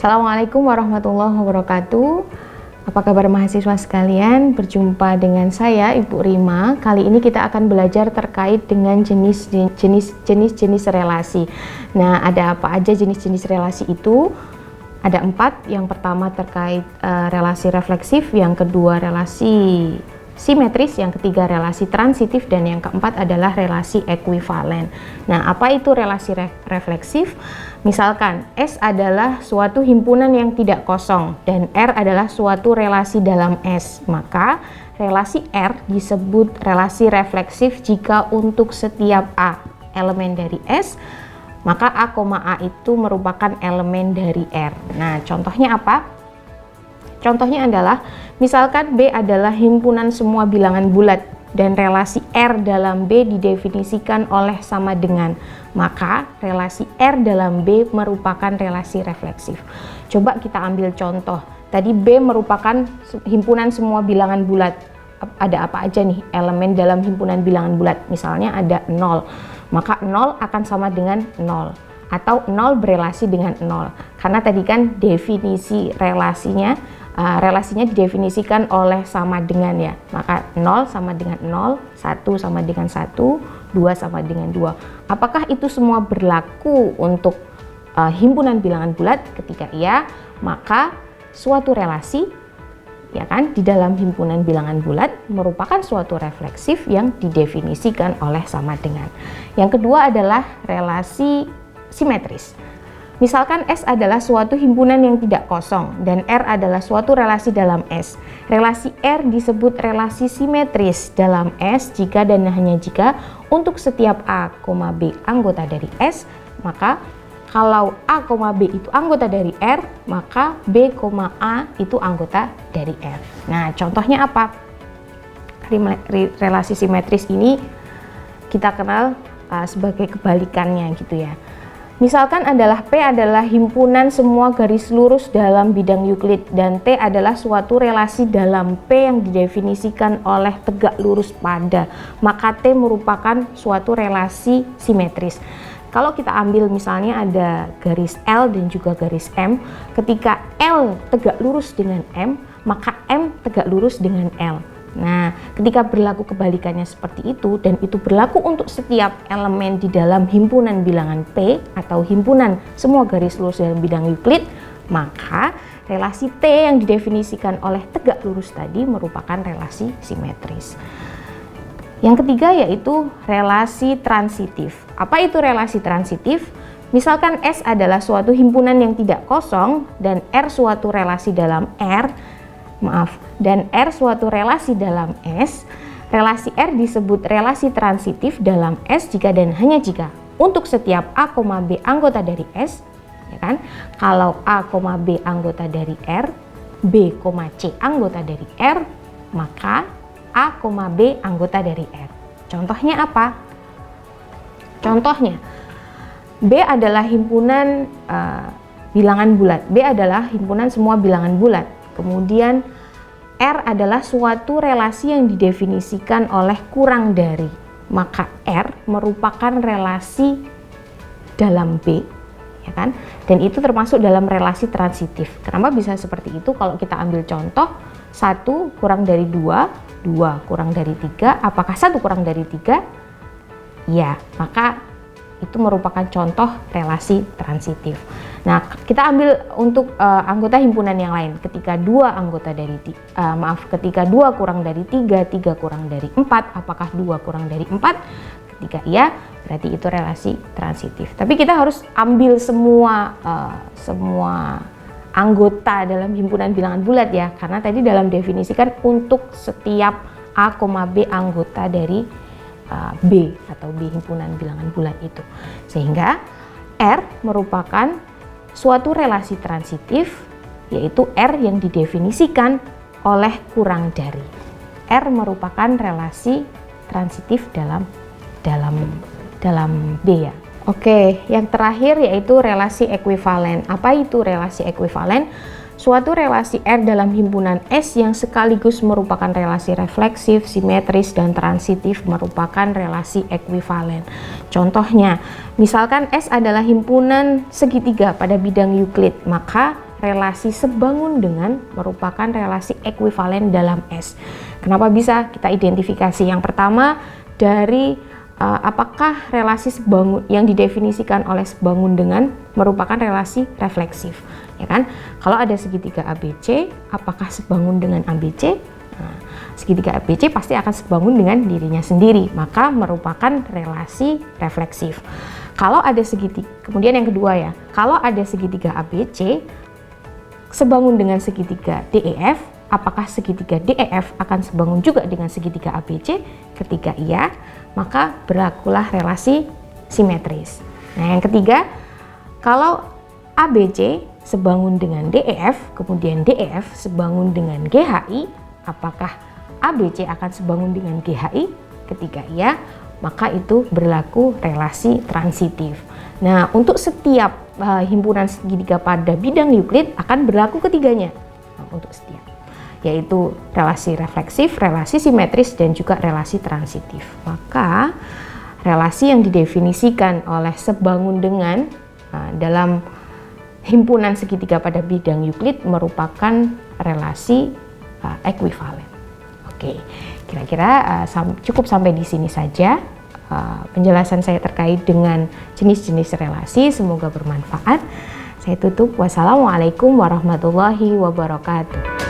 Assalamualaikum warahmatullahi wabarakatuh. Apa kabar mahasiswa sekalian? Berjumpa dengan saya Ibu Rima. Kali ini kita akan belajar terkait dengan jenis-jenis relasi. Nah, ada apa aja jenis-jenis relasi itu? Ada 4. Yang pertama terkait relasi refleksif, yang kedua relasi simetris, yang ketiga relasi transitif, dan yang keempat adalah relasi ekuivalen. Nah, apa itu relasi refleksif? Misalkan S adalah suatu himpunan yang tidak kosong dan R adalah suatu relasi dalam S, maka relasi R disebut relasi refleksif jika untuk setiap A elemen dari S, maka A, A itu merupakan elemen dari R. Nah, contohnya apa? Contohnya adalah, misalkan B adalah himpunan semua bilangan bulat dan relasi R dalam B didefinisikan oleh sama dengan, maka relasi R dalam B merupakan relasi refleksif. Coba kita ambil contoh. Tadi B merupakan himpunan semua bilangan bulat. Ada apa aja nih elemen dalam himpunan bilangan bulat? Misalnya ada 0, maka 0 akan sama dengan 0. Atau 0 berelasi dengan 0. Karena tadi kan definisi relasinya didefinisikan oleh sama dengan ya, maka 0 sama dengan 0, 1 sama dengan 1, 2 sama dengan 2. Apakah itu semua berlaku untuk himpunan bilangan bulat? Ketika iya, maka suatu relasi ya kan di dalam himpunan bilangan bulat merupakan suatu refleksif yang didefinisikan oleh sama dengan. Yang kedua adalah relasi simetris. Misalkan S adalah suatu himpunan yang tidak kosong dan R adalah suatu relasi dalam S. Relasi R disebut relasi simetris dalam S jika dan hanya jika untuk setiap A, B anggota dari S, maka kalau A, B itu anggota dari R, maka B, A itu anggota dari R. Nah, contohnya apa? Relasi simetris ini kita kenal sebagai kebalikannya gitu ya. Misalkan adalah P adalah himpunan semua garis lurus dalam bidang Euclid dan T adalah suatu relasi dalam P yang didefinisikan oleh tegak lurus pada, maka T merupakan suatu relasi simetris. Kalau kita ambil misalnya ada garis L dan juga garis M, ketika L tegak lurus dengan M, maka M tegak lurus dengan L. Nah, ketika berlaku kebalikannya seperti itu dan itu berlaku untuk setiap elemen di dalam himpunan bilangan P atau himpunan semua garis lurus dalam bidang Euclid, maka relasi T yang didefinisikan oleh tegak lurus tadi merupakan relasi simetris. Yang ketiga yaitu relasi transitif. Apa itu relasi transitif? Misalkan S adalah suatu himpunan yang tidak kosong dan R suatu relasi dalam dan R suatu relasi dalam S, relasi R disebut relasi transitif dalam S jika dan hanya jika untuk setiap A, B anggota dari S, ya kan? Kalau A, B anggota dari R, B, C anggota dari R, maka A, B anggota dari R. Contohnya apa? Contohnya, B adalah himpunan bilangan bulat. B adalah himpunan semua bilangan bulat. Kemudian R adalah suatu relasi yang didefinisikan oleh kurang dari, maka R merupakan relasi dalam B, ya kan? Dan itu termasuk dalam relasi transitif. Kenapa bisa seperti itu? Kalau kita ambil contoh 1 kurang dari 2, 2 kurang dari 3, apakah 1 kurang dari 3? Ya, maka itu merupakan contoh relasi transitif. Nah, kita ambil untuk anggota himpunan yang lain. Ketika 2 kurang dari 3, 3 kurang dari 4, apakah 2 kurang dari 4? Ketika iya, berarti itu relasi transitif. Tapi kita harus ambil semua anggota dalam himpunan bilangan bulat ya, karena tadi dalam definisi kan untuk setiap A, B anggota dari B atau B himpunan bilangan bulat itu. Sehingga R merupakan suatu relasi transitif, yaitu R yang didefinisikan oleh kurang dari. R merupakan relasi transitif dalam B ya. Oke, yang terakhir yaitu relasi ekuivalen. Apa itu relasi ekuivalen? Suatu relasi R dalam himpunan S yang sekaligus merupakan relasi refleksif, simetris, dan transitif merupakan relasi ekuivalen. Contohnya, misalkan S adalah himpunan segitiga pada bidang Euclid, maka relasi sebangun dengan merupakan relasi ekuivalen dalam S. Kenapa bisa kita identifikasi? Yang pertama, dari apakah relasi sebangun yang didefinisikan oleh sebangun dengan merupakan relasi refleksif, ya kan? Kalau ada segitiga ABC, apakah sebangun dengan ABC? Nah, segitiga ABC pasti akan sebangun dengan dirinya sendiri, maka merupakan relasi refleksif. Kalau ada segitiga, kemudian yang kedua ya, kalau ada segitiga ABC sebangun dengan segitiga DEF, apakah segitiga DEF akan sebangun juga dengan segitiga ABC? Ketika iya, maka berlakulah relasi simetris. Nah, yang ketiga, kalau ABC sebangun dengan DEF, kemudian DEF sebangun dengan GHI, apakah ABC akan sebangun dengan GHI? Ketika iya, maka itu berlaku relasi transitif. Nah, untuk setiap himpunan segitiga pada bidang Euclid akan berlaku ketiganya. Nah, untuk setiap, yaitu relasi refleksif, relasi simetris, dan juga relasi transitif. Maka relasi yang didefinisikan oleh sebangun dengan dalam himpunan segitiga pada bidang Euclid merupakan relasi ekuivalen. Oke, kira-kira cukup sampai di sini saja penjelasan saya terkait dengan jenis-jenis relasi. Semoga bermanfaat. Saya tutup. Wassalamualaikum warahmatullahi wabarakatuh.